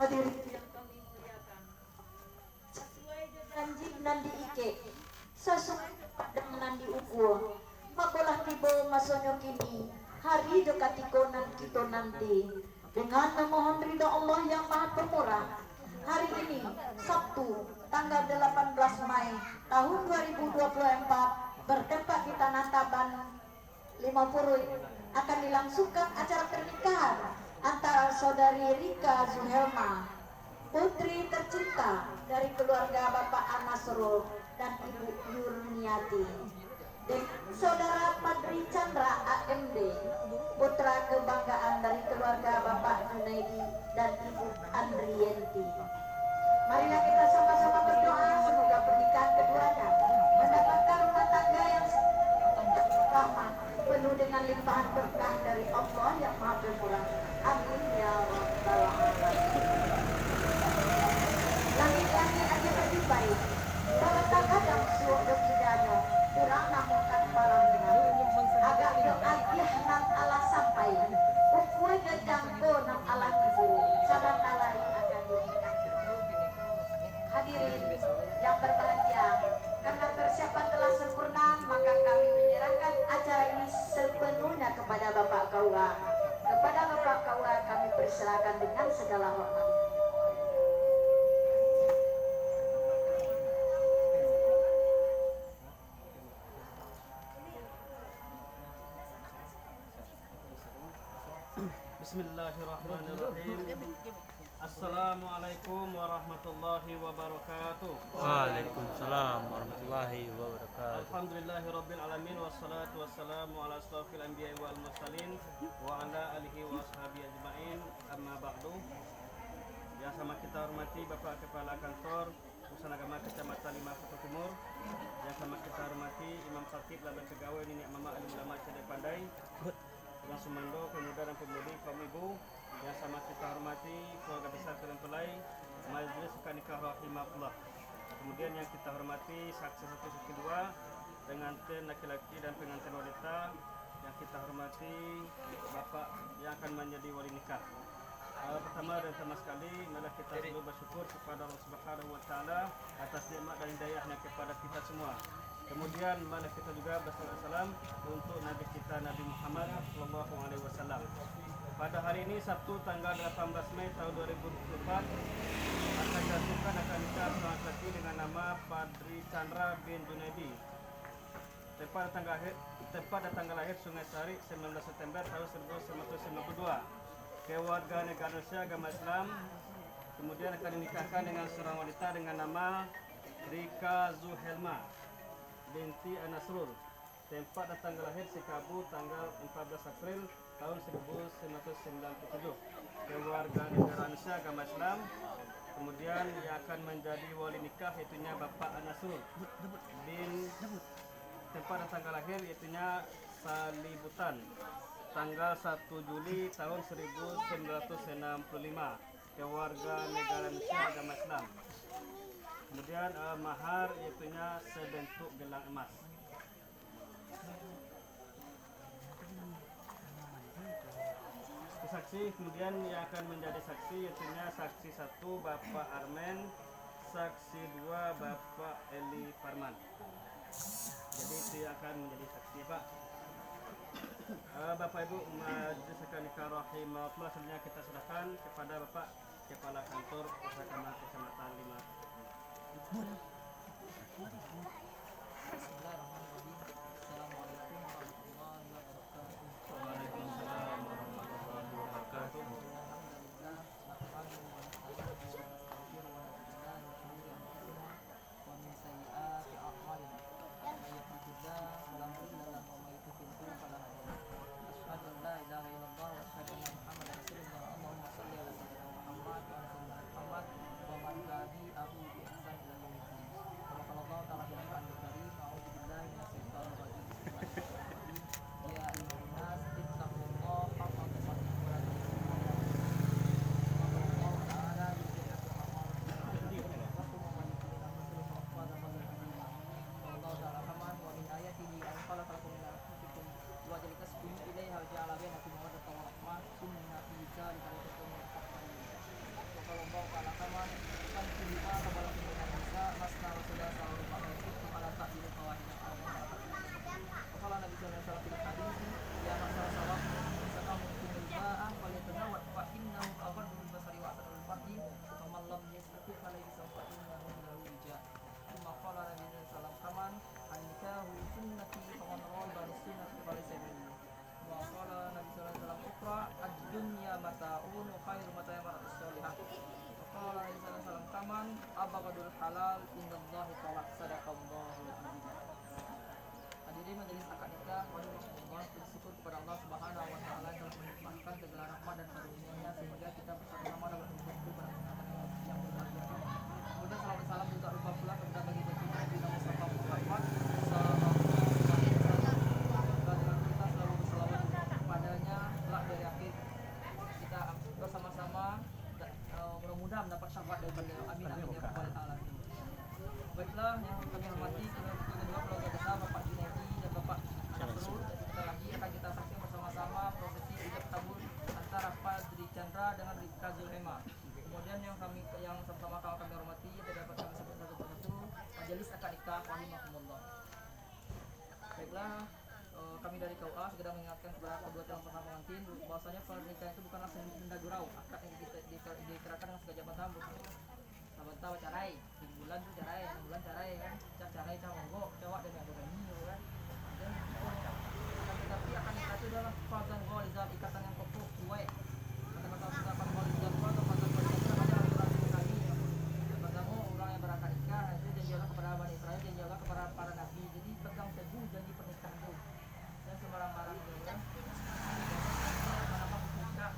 Hadirin yang kami muliakan, sesuai janji nandi ike, sesuai dengan nandi ukur, makolah tiba masonyo kini, hari dekatikonan kita nanti, dengan memohon ridha Allah yang maha pemurah. Hari ini, Sabtu, tanggal 18 Mei tahun 2024, bertempat di Tanah Taban, Lima Purui, akan dilangsungkan acara pernikahan antara saudari Rika Zuhelma, putri tercinta dari keluarga Bapak Anasrul dan Ibu Yurniati, dengan saudara Padri Chandra AMD, putra kebanggaan dari keluarga Bapak Junaidi dan Ibu Andrienti. Marilah kita sama-sama berdoa semoga pernikahan keduanya mendapatkan rumah tangga yang rahmat, penuh dengan limpahan berkah dari Allah yang Maha Pemurah. Amin ya rabbal alamin. Langit-langit aja lebih baik. Kalau tak kadang suruh sedano, kurang namun kan malam agak doa nan Allah sampai. Ukwe gedangko nang Allah ibu, saban alai akan dinikah. Hadirin yang berbahagia, karena persiapan telah sempurna, maka kami menyerahkan acara ini sepenuhnya kepada Bapak Kaua. Kepada Bapak Kaua kami persilakan dengan segala hormat. Bismillahirrahmanirrahim. Assalamualaikum warahmatullahi wabarakatuh. Waalaikumsalam warahmatullahi wabarakatuh. Alhamdulillahirabbil alamin wassalatu wassalamu ala asrofil anbiya'i wal mursalin wa ala alihi wa ashabihi ajmain. Amma ba'du. Yang sama kita hormati Bapak Kepala Kantor Urusan Agama Kecamatan Lima Kota Timur. Yang sama kita hormati Imam Khatib Laban Pegawai Nenek Mama Alim Ulama Cedek Pandai. Yang Sumando, pemuda dan pemudi, kaum ibu. Yang sama kita hormati keluarga besar kalian pelai Majelis Nikah Rahimahullah. Kemudian yang kita hormati saksi satu saksi dua, pengantin laki-laki dan pengantin wanita. Yang kita hormati bapak yang akan menjadi wali nikah. Pertama dan sama sekali marilah kita selalu bersyukur kepada Allah Subhanahu wa taala atas nikmat dan hidayahnya kepada kita semua. Kemudian marilah kita juga bersalam untuk Nabi kita Nabi Muhammad sallallahu alaihi wasallam. Pada hari ini Sabtu tanggal 18 Mei tahun 2024 akan dilangsungkan akad nikah seorang laki dengan nama Padri Chandra bin Junaidi. Tepat tanggal lahir Sungai Sari 19 September tahun 1952. Keluarga negara Indonesia agama Islam. Kemudian akan dinikahkan dengan seorang wanita dengan nama Rika Zuhelma binti Anasrul. Tempat dan tanggal lahir Sikabu tanggal 14 April tahun 1997. Keluarga negara Indonesia agama Islam. Kemudian yang akan menjadi wali nikah yaitunya Bapak Anasrul bin tempat dan tanggal lahir yaitunya Salibutan tanggal 1 Juli tahun 1965. Keluarga negara Indonesia agama Islam. Kemudian mahar yaitunya sebentuk gelang emas. Saksi kemudian yang akan menjadi saksi yaitunya saksi 1 Bapak Armen, saksi 2 Bapak Eli Farman. Jadi itu yang akan menjadi saksi Pak. Bapak Ibu Majelis Nikah Rahimahullah, selanjutnya kita serahkan kepada Bapak Kepala Kantor Usaha Agama Kecamatan 5. Bismillahirrahmanirrahim. Assalamualaikum warahmatullahi wabarakatuh. Waalaikumsalam warahmatullahi wabarakatuh. Alhamdulillah, nahmaduhu wa nasta'inuhu wa nastaghfiruh wa na'udzu billahi min shururi anfusina wa min sayyiati a'malina. May yahdihillahu fala mudilla lahu wa may yudlil fala hadiya lahu. Asyhadu an la ilaha illallah wa asyhadu anna Muhammadan rasulullah. Allahumma shalli ala sayyidina Muhammad wa ala sayyidina Muhammad wa man tabi'ahu bi ihsan ila yaumil din. Kama qala Allah ta'ala fil Qur'anil Karim, a'udzu billahi minasy halal indallahi talaq sadaqallahul azim. Hadirin majelis akad nikah, kami bersyukur kepada Allah Subhanahu wa taala yang telah melimpahkan segala rahmat dan karunia-Nya sehingga kita bersama-sama dalam berkumpul pada kesempatan yang berbahagia. Kemudian salam dan salam juga lupa pula kepada baginda kita Nabi Muhammad sallallahu alaihi wasallam. Dengan kita selalu berselawat kepadanya kelak dari akhir kita bersama-sama mudah-mudahan mendapat syafaat dari beliau. Amin amin ya rabbal alamin. Baiklah yang kami hormati kedua keluarga besar Bapak Junaidi dan Bapak Syafrul, dan sebentar lagi akan kita saksikan bersama-sama prosesi ijab kabul antara Padri Chandra dengan Rika Zulema. Kemudian yang sama-sama kami hormati dapat kami sebut satu persatu majelis akad nikah rahimakumullah. Baiklah, kami dari KUA segera mengingatkan kepada kedua calon pasangan pengantin bahwasanya pernikahan itu bukanlah seni benda gurau, akad yang dikerahkan dengan segala jabatan sahabat tahu carai, bulan tuh carai, bulan carai kan, carai monggo, cowok dan yang berani kan. Dan tetapi akan nikah itu adalah fadzan ghalizal, ikatan yang kokoh kuat. Kata-kata ucapan ghalizal atau fadzan ghalizal adalah aturan kami. Katamu orang yang berakad nikah itu janjilah kepada Bani Israil, janjilah kepada para nabi. Jadi pegang teguh janji pernikahan itu. Dan sembarang-barang itu kan. Mana nikah.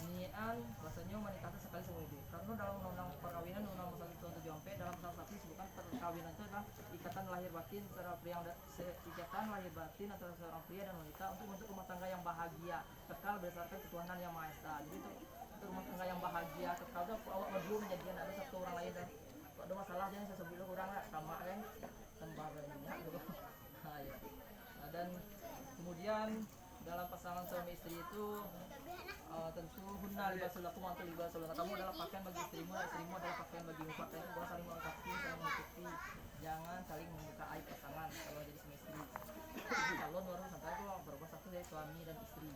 Niat bahasanya menikah itu sekali seumur hidup. Karena dalam undang-undang perkawinan undang-undang pasal 174 dalam pasal 1 disebutkan perkawinan itu adalah ikatan lahir batin antara pria ikatan lahir batin antara seorang pria dan wanita untuk membentuk rumah tangga yang bahagia kekal berdasarkan ketuhanan yang maha esa. Jadi untuk rumah tangga yang bahagia kekal itu awak berdua menjadikan ada satu orang lain dan kalau ada masalah jangan saya sebut orang lah sama kan tambah banyak gitu. Nah, ya. Dan kemudian dalam pasangan suami istri itu tentu hunna libasul lakum wa antum libasul lahunna. Kamu adalah pakaian bagi istrimu dan istrimu adalah pakaian bagimu. Pakaian itu bahwa saling melengkapi, saling menutupi. Jangan saling membuka aib pasangan kalau jadi suami istri. Calon baru sampai itu berbuat satu dari suami dan istri.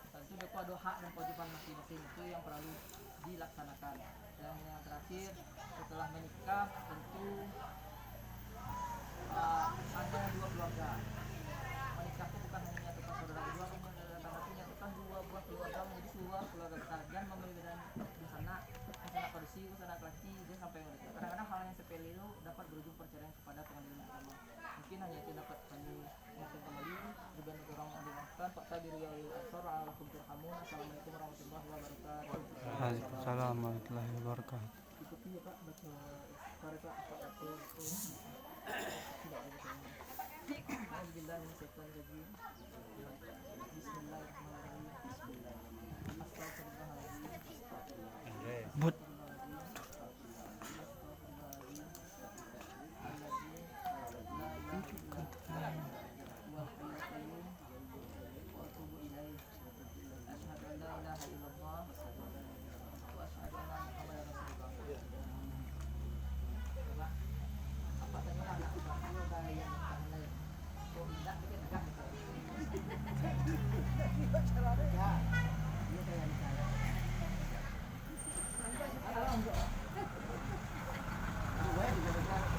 Tentu ada hak dan kewajiban masing-masing itu yang perlu dilaksanakan. Dan yang terakhir setelah menikah tentu ada dua keluarga. Menikah itu bukan hanya tentang saudara kedua, tapi menyatukan dua buah keluarga menjadi sebuah keluarga besar. Jangan memberikan di sana kondisi, di sana laki, dia sampai menikah. Kadang-kadang hal yang sepele itu dapat berujung perceraian kepada pengadilan agama. Mungkin hanya itu dapat kami ingatkan kembali. Ribuan orang yang dimaafkan. Pak Tabir Yawil Ansor, Alaikum Turhamun. Assalamualaikum warahmatullahi wabarakatuh. Waalaikumsalam warahmatullahi wabarakatuh. Ikuti ya Pak, baca karya Pak Atul. Tidak ada kami. Bismillahirrahmanirrahim. Bismillahirrahmanirrahim. Astagfirullahaladzim. But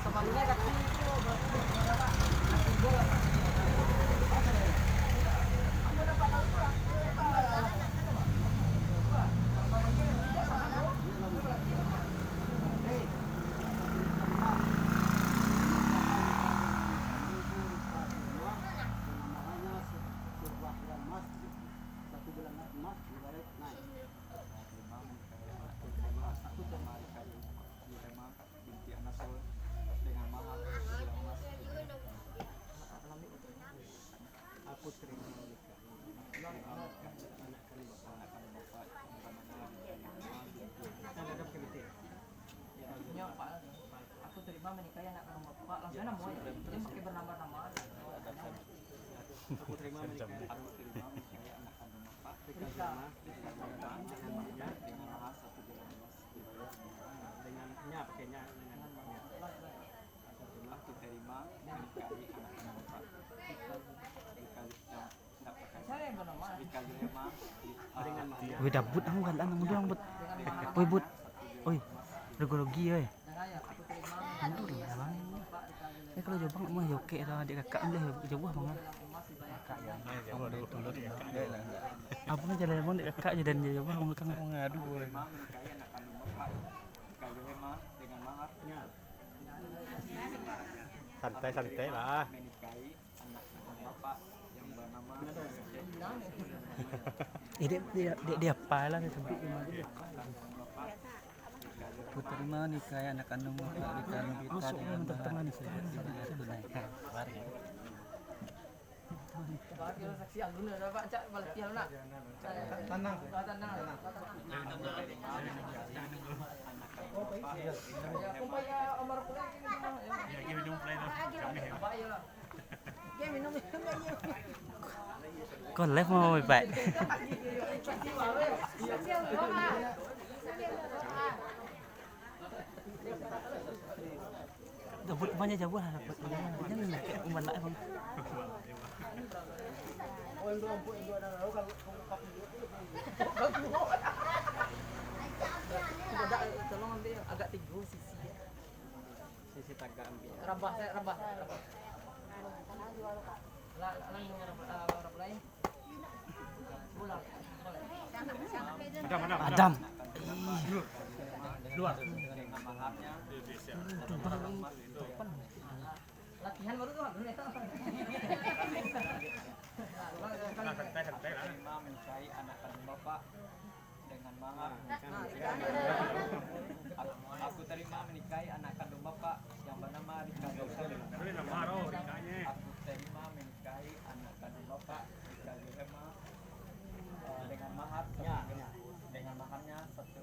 Semalunya kaki itu Aku terima nikah ya Pak, aku terima menikahi anak kamu Pak, langsung nama ya, dia pakai bernama-nama. Aku terima nikah anak kandung Bapak Rika Zulema dengan nya pakainya dengan Alhamdulillah diterima menikahi anak kandung Bapak Saya yang bernama Rika Zulema dengan Maya. wih dabut ang galaan ang udang but. Oi but. Oi. Regologi oi. dengan ya, aku terima Aduh dah bang. Pak Rika Zulema. Kalau jauh bang mah yoke lah adik kakak boleh jauh bang. Apa aja lah mon adik kakak je dan jauh bang kang ngadu boleh. Menikahi anak kandung Bapak Rika Zulema santai-santai lah. menikahi anak kandung bapak yang bernama Dia apa lah disebut Putri menikahi anak kandung bapak di kandung kita masuk dengan tengah nih saya. saksi alun ada Pak Cak balik pial nak. Tenang. Ya kumpaya Omar pula ini. Ya minum play dah. Apa ya lah. Ya minum. Con left mau vậy. Jabut banyak jabut lah. Jangan nak umpan lại không. Tolong ambil agak tinggi sisi. Sisi tagak ambil. Rabah. Rabah lain. Pulang. Adam. Luar. Latihan baru tuh. Santai-santai lah. Menikahi anak kandung bapak dengan mahar. Aku terima menikahi anak kandung bapak yang bernama Rika Zulhema. Aku terima menikahi anak kandung bapak Rika Zulhema dengan mahar dengan maharnya satu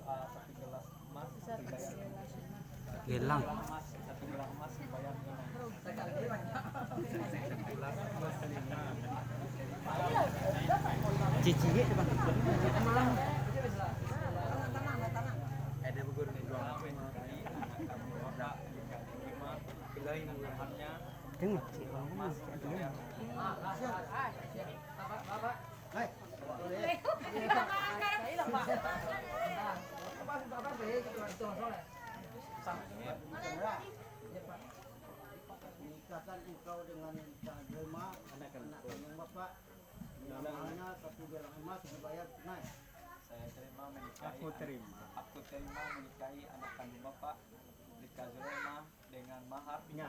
gelas emas Gelang. satu gelas emas dibayar tunai. Cici depan. Ada bugur nih dua menikahi anak kandung bapak Rika Zulhema dengan maharnya Tengok. emas dibayar Nikahkan engkau dengan Rika Zulhema anak kandung bapak namanya satu gelang emas dibayar tunai. Saya terima menikahi Aku terima menikahi anak kandung bapak Rika Zulhema dengan maharnya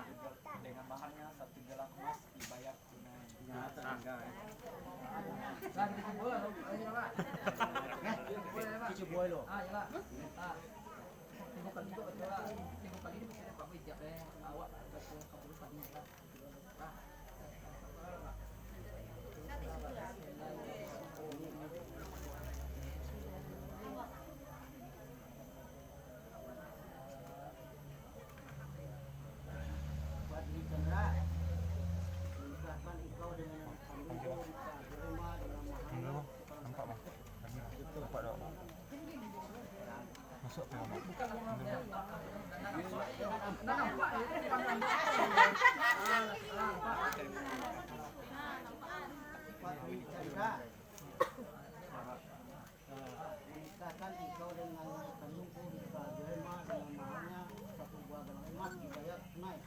satu gelang emas dibayar tunai. Cucu boy lo. Badri Chandra, nikahkan engkau dengan anak kandungku Rika Zulhema dengan maharnya Masuk ke rumah. Badri Chandra, nikahkan engkau dengan anak kandungku Rika Zulhema dengan maharnya satu buah gelang emas dibayar tunai.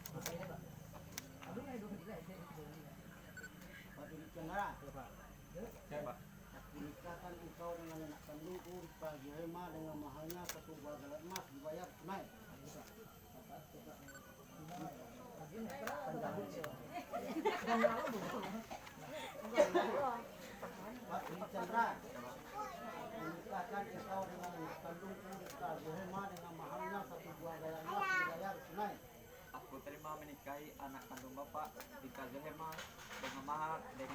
Badri Chandra, nikahkan engkau dengan anak kandungku Rika Zulhema dengan maharnya satu buah gelang emas dibayar tunai. Badri Chandra, nikahkan engkau dengan anak kandungku Rika Zulhema dengan maharnya satu buah gelang emas dibayar tunai. Aku terima menikahi anak kandung bapak Rika Zulhema dengan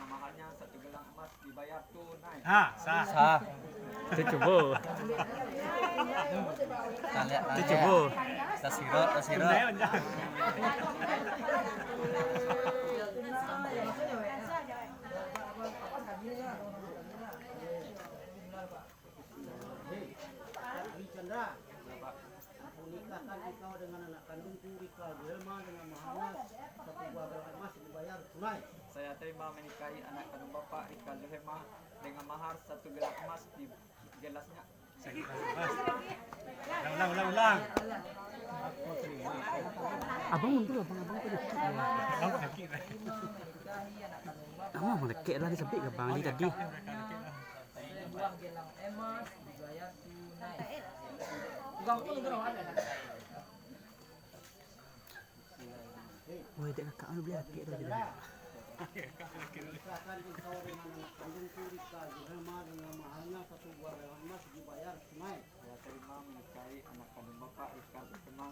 maharnya satu gelang emas dibayar tunai. Sah. Itu coba. Itu coba. Tasiro. Badri Chandra, aku nikahkan engkau dengan anak kandungku Rika Zulhema dengan maharnya satu buah gelang emas dibayar tunai. Saya terima menikahi anak kandung bapak Rika Zulhema dengan mahar satu gelas emas di gelasnya. Ulang. Abang mundur, abang tadi. Abang melekek lah disebut ke bang ni tadi. Buah gelang emas dibayar tunai. Bukan pun ada. Woi, dek kakak anu beli laki tu dia. Menikahkan engkau dengan anak kandungku Rika Zulema dengan mahalnya satu buah perak emas dibayar tunai. Saya terima menikahi anak kandung Bapak Rika Zulema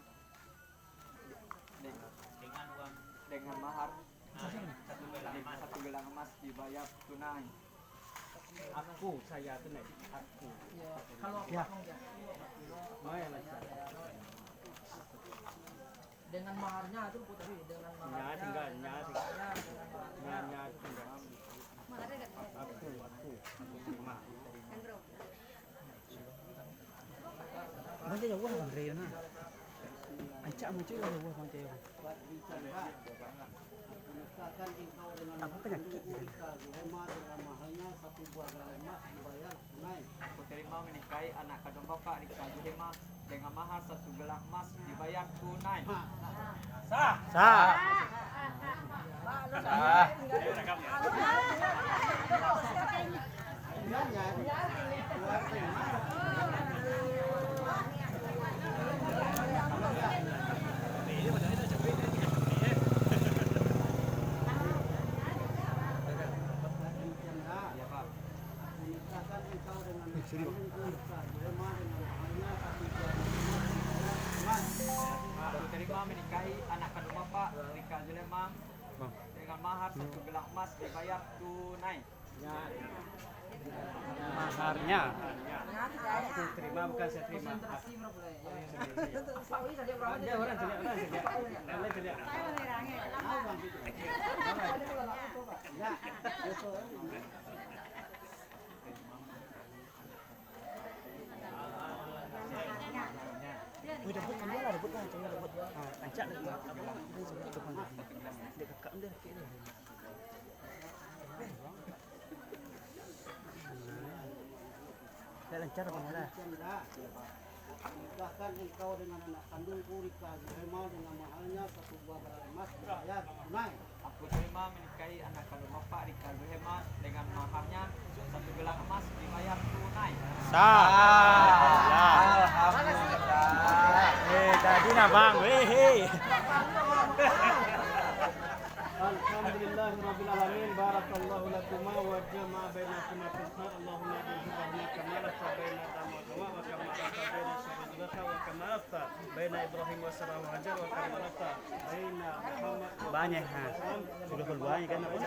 dengan mahar satu gelang emas dibayar tunai. Aku saya tu nih. Aku. Kalau Ya. Maya lah. dengan maharnya itu putri dengan Nya maharnya tinggal nya tinggal. ya, Nya tinggal. Aku terima. Mana jauh bang Ray na. Acak macam jauh bang Ray. Menikahkan engkau dengan Apa penyakit? Rika Zulema dengan mahalnya satu buah perak emas dibayar tunai. aku terima menikahi anak kandung Bapak Rika Zulema dengan mahar satu gelang emas dibayar tunai. Sah. Ya Pak. Menikahkan engkau dengan kandungku Rika Zulema dengan mahalnya satu buah perak emas dibayar tunai. Aku terima menikahi anak kandung Bapak Rika Zulema dengan mahar satu gelang emas dibayar tunai. Maharnya. Aku terima bukan saya terima. Konsentrasi berapa ya? Ada orang teriak. Lain teriak. Woi, dapat kan dia lah, dapat lah, cakap dapat. Acak lagi. Dia sebut itu kan. Dek kakak dia laki dia. Dah lancar bang lah. Chandra, menikahkan engkau dengan anak kandungku Rika Zulema dengan mahalnya satu buah perak emas dibayar tunai. Aku terima menikahi anak kandung Bapak Rika Zulema dengan maharnya satu gelang emas dibayar tunai. Tadi nak bang, Alhamdulillahirabbil alamin. Barakallahu lakuma wa jama'a bainakuma fil khair. Allahumma ij'alna kama baina dama wa kama baina sabila wa kama rafta baina Ibrahim wa Sarah wa Hajar wa kama rafta baina Muhammad wa banyak ha. Sudah berbanyak kan apa?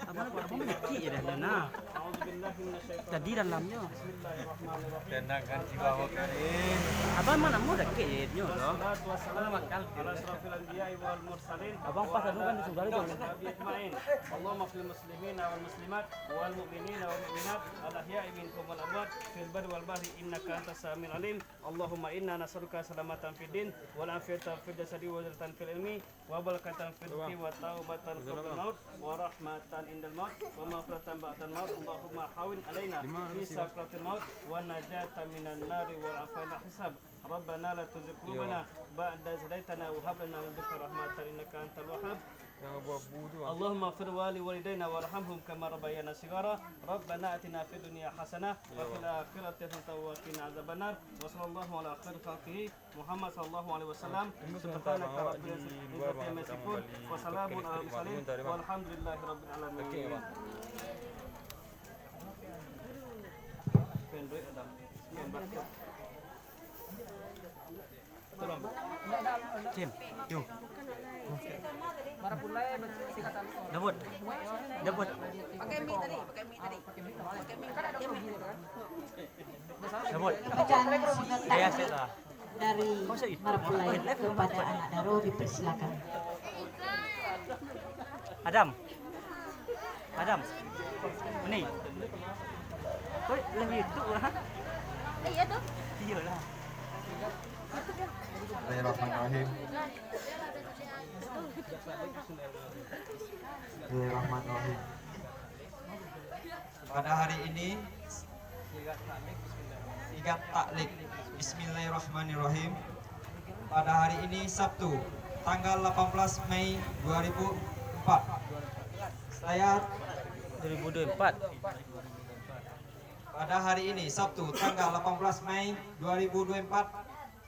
Apa laki ya dah nah. A'udzubillahi minasyaitonir Tadi dalamnya. Bismillahirrahmanirrahim. Tenangkan jiwa kalian. Abang mana mau dekat je loh. Wassalatu wassalamu ala asrafil anbiya'i wal mursalin. Abang pas adu kan di sebelah itu. Nabi ajma'in. Allahumma fil muslimina wal muslimat wal mu'minina wal mu'minat al ahya'i minkum wal amwat fil barri wal bahri innaka antas samiul alim. Allahumma inna nas'aluka salamatan fid din wal afiyatan fid jasadi wa zalatan fil ilmi wa barakatan fil rizqi wa taubatan qabla maut wa rahmatan indal maut wa maghfiratan ba'dal maut. Allahumma hawin alaina fi sakratil maut wa najatan minan nari wal afiyatan hisab. ربنا لا تزغ قلوبنا بعد إذ هديتنا وهب لنا من لدنك رحمة إنك أنت الوهاب. اللهم اغفر لوالدينا وارحمهم كما ربيانا صغارا. ربنا آتنا في الدنيا حسنة وفي الآخرة حسنة وقنا عذاب النار. وصلى الله على خير خلقه محمد صلى الله عليه وسلم. سبحانك رب العزة عما يصفون وسلام على المرسلين والحمد لله رب العالمين. Cim, yuk. Para pulai singkatan Dapat. Dapat. pakai mie tadi, pakai mie kan ada mie kan. Dapat. Bacaan Saya singkat set lah. dari Marapulai kepada anak Daro dipersilakan. Adam. Adam. Ni. Kau lebih itu lah. Iya tuh. Iya lah. Bismillahirrahmanirrahim. Bismillahirrahmanirrahim. Pada hari ini sigap taklik. Bismillahirrahmanirrahim. Pada hari ini Sabtu, tanggal 18 Mei 2004. Saya 2024. pada hari ini Sabtu, tanggal 18 Mei 2024.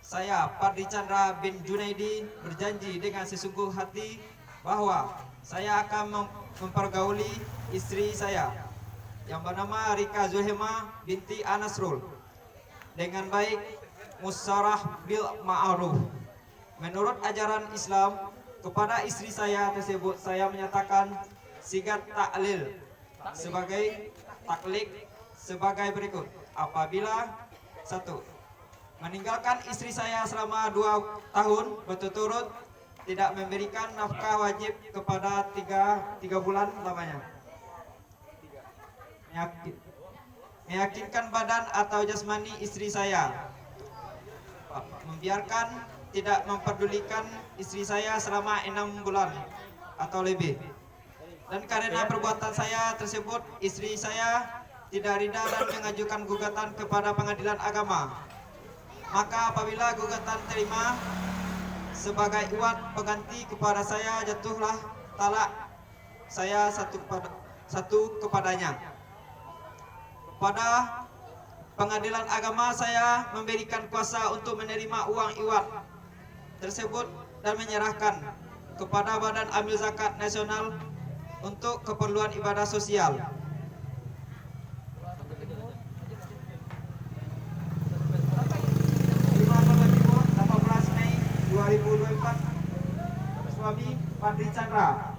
Saya, Padri Chandra bin Junaidi, berjanji dengan sesungguh hati bahwa saya akan mempergauli istri saya yang bernama Rika Zulhema binti Anasrul dengan baik, musyarah bil ma'ruf. Menurut ajaran Islam, kepada istri saya tersebut saya menyatakan sigat taklil sebagai taklik sebagai berikut. Apabila 1. Meninggalkan istri saya selama 2 tahun berturut-turut, tidak memberikan nafkah wajib kepada 3 bulan lamanya. Meyakinkan badan atau jasmani istri saya. Membiarkan tidak memperdulikan istri saya selama 6 bulan atau lebih. Dan karena perbuatan saya tersebut, istri saya tidak rida dan mengajukan gugatan kepada pengadilan agama. Maka apabila gugatan terima, sebagai uang pengganti kepada saya jatuhlah talak saya satu kepadanya. Pada pengadilan agama saya memberikan kuasa untuk menerima uang iwat tersebut dan menyerahkan kepada Badan Amil Zakat Nasional untuk keperluan ibadah sosial. 18 Mei 2024, suami Padri Chandra.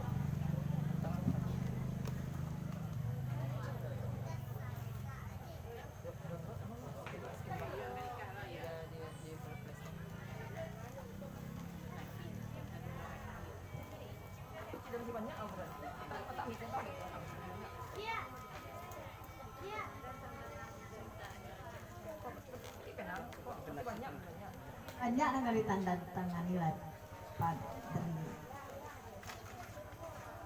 Banyak yang dari tanda tangani Padri.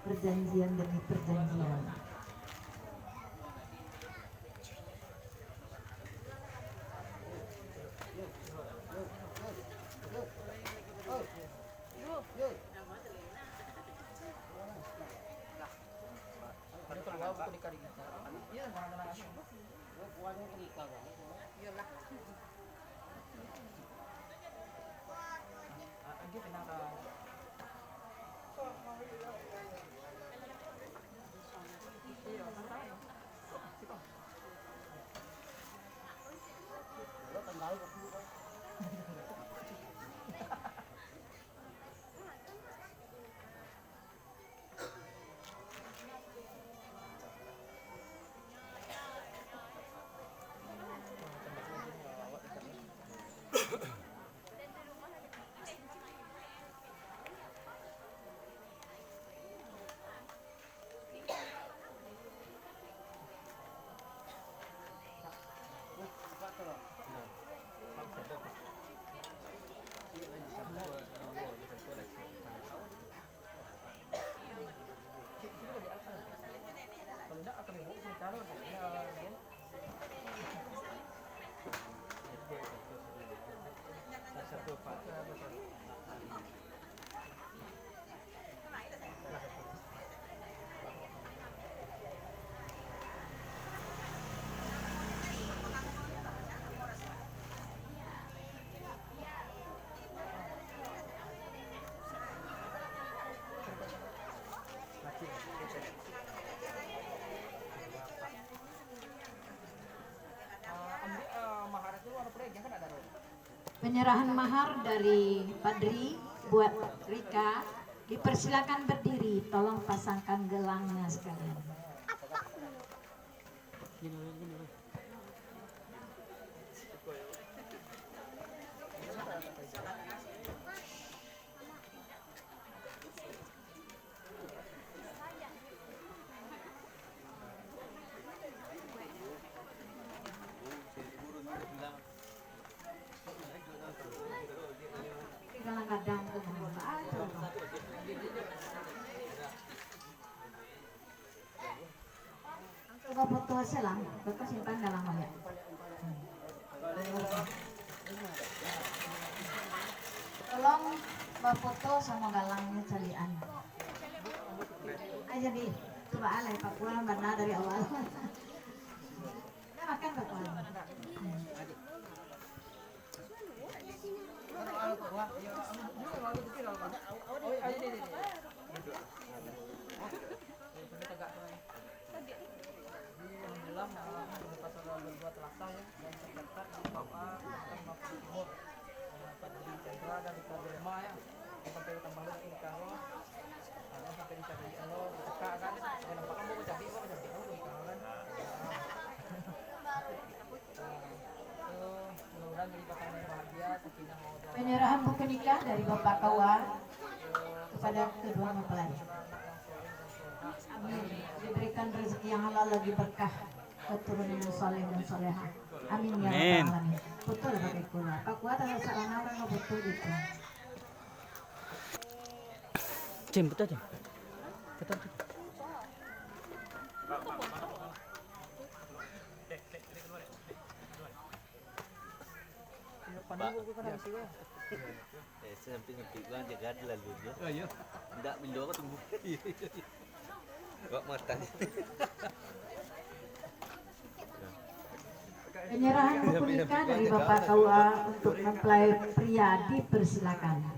Perjanjian demi perjanjian. Penyerahan mahar dari Padri buat Rika, dipersilakan berdiri, tolong pasangkan gelangnya sekalian. Kadang-kadang coba foto hasil lang, bapak simpan dalam ya. Tolong bapak foto sama galangnya calian. Aja di, coba alay Pak Puan benar dari awal. Nah, makan Pak Puan. berupa saudara berdua telah sah ya dan tercatat di Bapak Kecamatan Mapung Timur Pak Didi Chandra dan Rika Delema ya sampai tambah lagi nikah lo dan sampai dicari lo bertekak kan ya nampak kamu jadi kok jadi lo nikah kan mudah-mudahan jadi pasangan yang bahagia sakinah mawaddah Penyerahan buku nikah dari Bapak KUA kepada kedua mempelai. Amin. Diberikan rezeki yang halal lagi berkah, keturunan yang soleh dan soleha. Amin ya rabbal alamin. Betul Bapak Kula. Pak Kuat ada seorang orang betul itu. Cem, betul Cem. Betul. Sampai lang jaga lalu dia. Oh iya. Ndak bindo ko tunggu. Kok matanya. Penyerahan buku nikah dari Bapak KUA untuk mempelai pria dipersilakan.